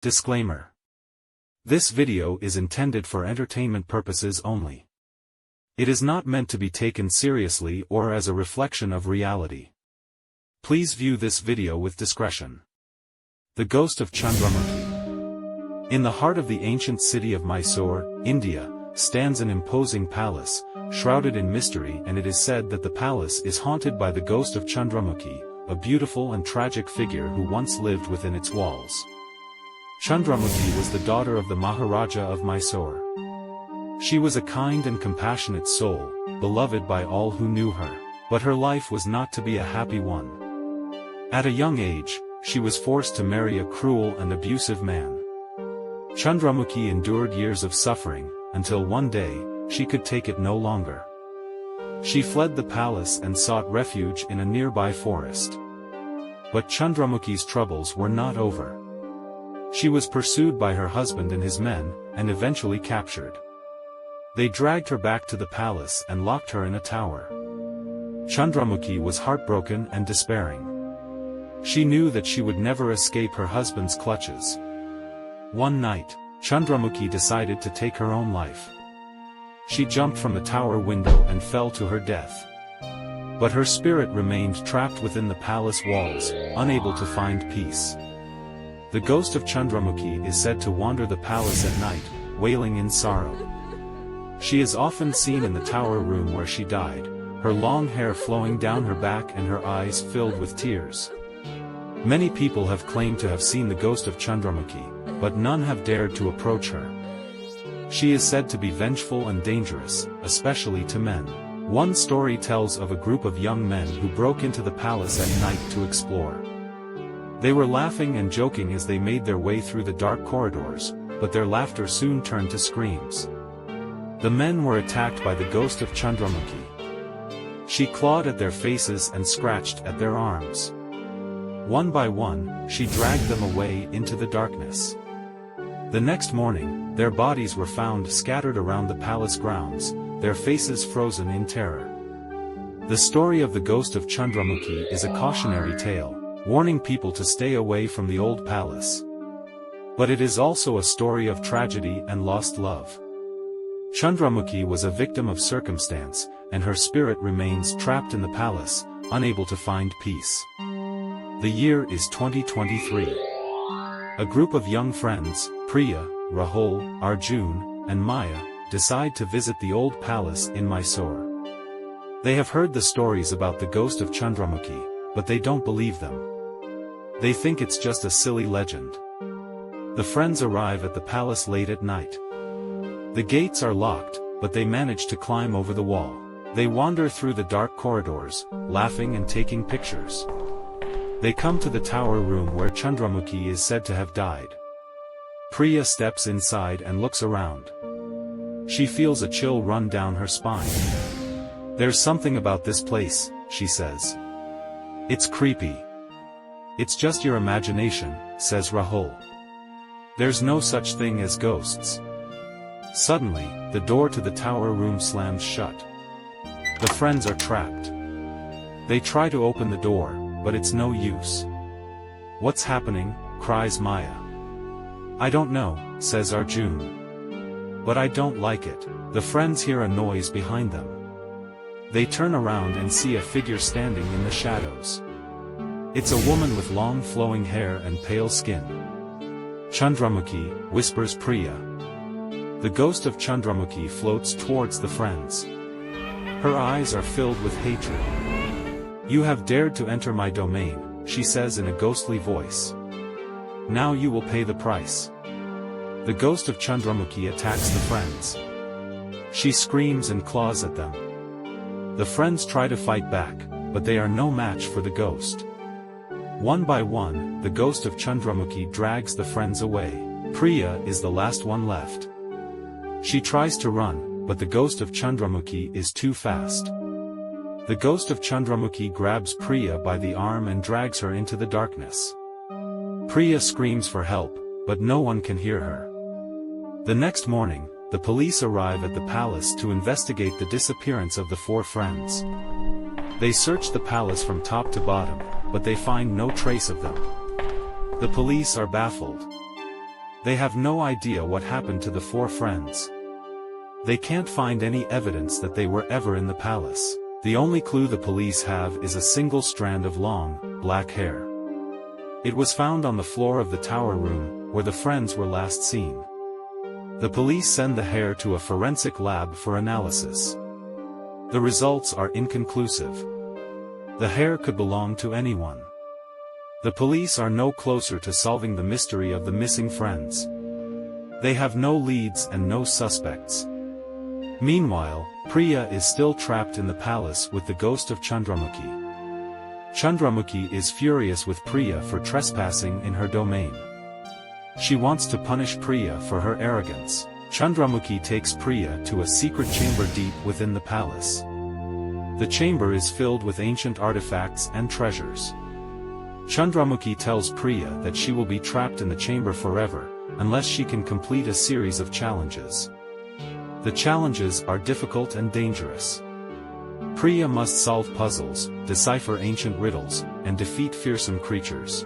Disclaimer. This video is intended for entertainment purposes only. It is not meant to be taken seriously or as a reflection of reality. Please view this video with discretion. The Ghost of Chandramukhi. In the heart of the ancient city of Mysore, India, stands an imposing palace, shrouded in mystery, and it is said that the palace is haunted by the ghost of Chandramukhi, a beautiful and tragic figure who once lived within its walls. Chandramukhi was the daughter of the Maharaja of Mysore. She was a kind and compassionate soul, beloved by all who knew her, but her life was not to be a happy one. At a young age, she was forced to marry a cruel and abusive man. Chandramukhi endured years of suffering, until one day, she could take it no longer. She fled the palace and sought refuge in a nearby forest. But Chandramukhi's troubles were not over. She was pursued by her husband and his men, and eventually captured. They dragged her back to the palace and locked her in a tower. Chandramukhi was heartbroken and despairing. She knew that she would never escape her husband's clutches. One night, Chandramukhi decided to take her own life. She jumped from the tower window and fell to her death. But her spirit remained trapped within the palace walls, unable to find peace. The ghost of Chandramukhi is said to wander the palace at night, wailing in sorrow. She is often seen in the tower room where she died, her long hair flowing down her back and her eyes filled with tears. Many people have claimed to have seen the ghost of Chandramukhi, but none have dared to approach her. She is said to be vengeful and dangerous, especially to men. One story tells of a group of young men who broke into the palace at night to explore. They were laughing and joking as they made their way through the dark corridors, but their laughter soon turned to screams. The men were attacked by the ghost of Chandramukhi. She clawed at their faces and scratched at their arms. One by one, she dragged them away into the darkness. The next morning, their bodies were found scattered around the palace grounds, their faces frozen in terror. The story of the ghost of Chandramukhi is a cautionary tale, warning people to stay away from the old palace. But it is also a story of tragedy and lost love. Chandramukhi was a victim of circumstance, and her spirit remains trapped in the palace, unable to find peace. The year is 2023. A group of young friends, Priya, Rahul, Arjun, and Maya, decide to visit the old palace in Mysore. They have heard the stories about the ghost of Chandramukhi, but they don't believe them. They think it's just a silly legend. The friends arrive at the palace late at night. The gates are locked, but they manage to climb over the wall. They wander through the dark corridors, laughing and taking pictures. They come to the tower room where Chandramukhi is said to have died. Priya steps inside and looks around. She feels a chill run down her spine. "There's something about this place," she says. "It's creepy." "It's just your imagination," says Rahul. "There's no such thing as ghosts." Suddenly, the door to the tower room slams shut. The friends are trapped. They try to open the door, but it's no use. "What's happening?" cries Maya. "I don't know," says Arjun. "But I don't like it." The friends hear a noise behind them. They turn around and see a figure standing in the shadows. It's a woman with long flowing hair and pale skin. "Chandramukhi," whispers Priya. The ghost of Chandramukhi floats towards the friends. Her eyes are filled with hatred. "You have dared to enter my domain," she says in a ghostly voice. "Now you will pay the price." The ghost of Chandramukhi attacks the friends. She screams and claws at them. The friends try to fight back, but they are no match for the ghost. One by one, the ghost of Chandramukhi drags the friends away. Priya is the last one left. She tries to run, but the ghost of Chandramukhi is too fast. The ghost of Chandramukhi grabs Priya by the arm and drags her into the darkness. Priya screams for help, but no one can hear her. The next morning, the police arrive at the palace to investigate the disappearance of the four friends. They search the palace from top to bottom, but they find no trace of them. The police are baffled. They have no idea what happened to the four friends. They can't find any evidence that they were ever in the palace. The only clue the police have is a single strand of long, black hair. It was found on the floor of the tower room, where the friends were last seen. The police send the hair to a forensic lab for analysis. The results are inconclusive. The hair could belong to anyone. The police are no closer to solving the mystery of the missing friends. They have no leads and no suspects. Meanwhile, Priya is still trapped in the palace with the ghost of Chandramukhi. Chandramukhi is furious with Priya for trespassing in her domain. She wants to punish Priya for her arrogance. Chandramukhi takes Priya to a secret chamber deep within the palace. The chamber is filled with ancient artifacts and treasures. Chandramukhi tells Priya that she will be trapped in the chamber forever, unless she can complete a series of challenges. The challenges are difficult and dangerous. Priya must solve puzzles, decipher ancient riddles, and defeat fearsome creatures.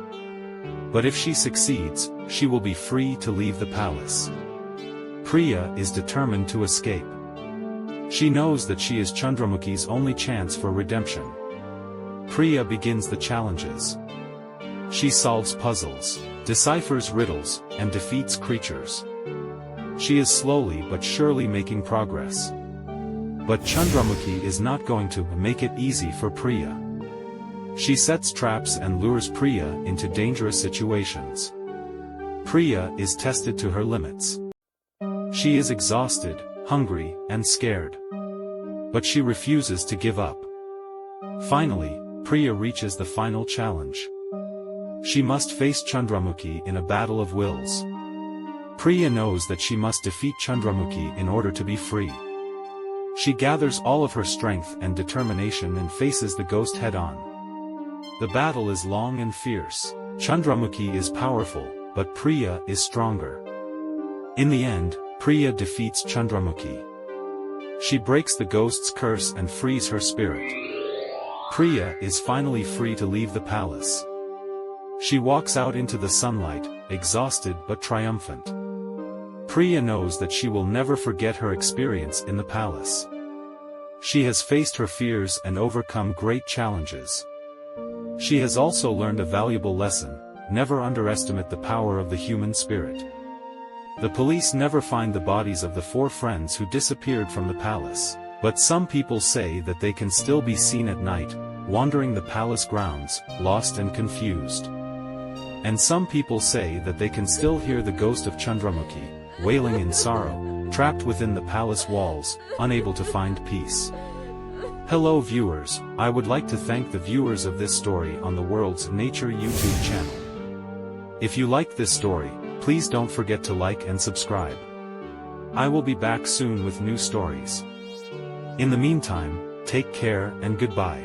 But if she succeeds, she will be free to leave the palace. Priya is determined to escape. She knows that she is Chandramukhi's only chance for redemption. Priya begins the challenges. She solves puzzles, deciphers riddles, and defeats creatures. She is slowly but surely making progress. But Chandramukhi is not going to make it easy for Priya. She sets traps and lures Priya into dangerous situations. Priya is tested to her limits. She is exhausted, hungry, and scared. But she refuses to give up. Finally, Priya reaches the final challenge. She must face Chandramukhi in a battle of wills. Priya knows that she must defeat Chandramukhi in order to be free. She gathers all of her strength and determination and faces the ghost head-on. The battle is long and fierce. Chandramukhi is powerful, but Priya is stronger. In the end, Priya defeats Chandramukhi. She breaks the ghost's curse and frees her spirit. Priya is finally free to leave the palace. She walks out into the sunlight, exhausted but triumphant. Priya knows that she will never forget her experience in the palace. She has faced her fears and overcome great challenges. She has also learned a valuable lesson: never underestimate the power of the human spirit. The police never find the bodies of the four friends who disappeared from the palace, but some people say that they can still be seen at night, wandering the palace grounds, lost and confused. And some people say that they can still hear the ghost of Chandramukhi, wailing in sorrow, trapped within the palace walls, unable to find peace. Hello viewers, I would like to thank the viewers of this story on the World's Nature YouTube channel. If you like this story, please don't forget to like and subscribe. I will be back soon with new stories. In the meantime, take care and goodbye.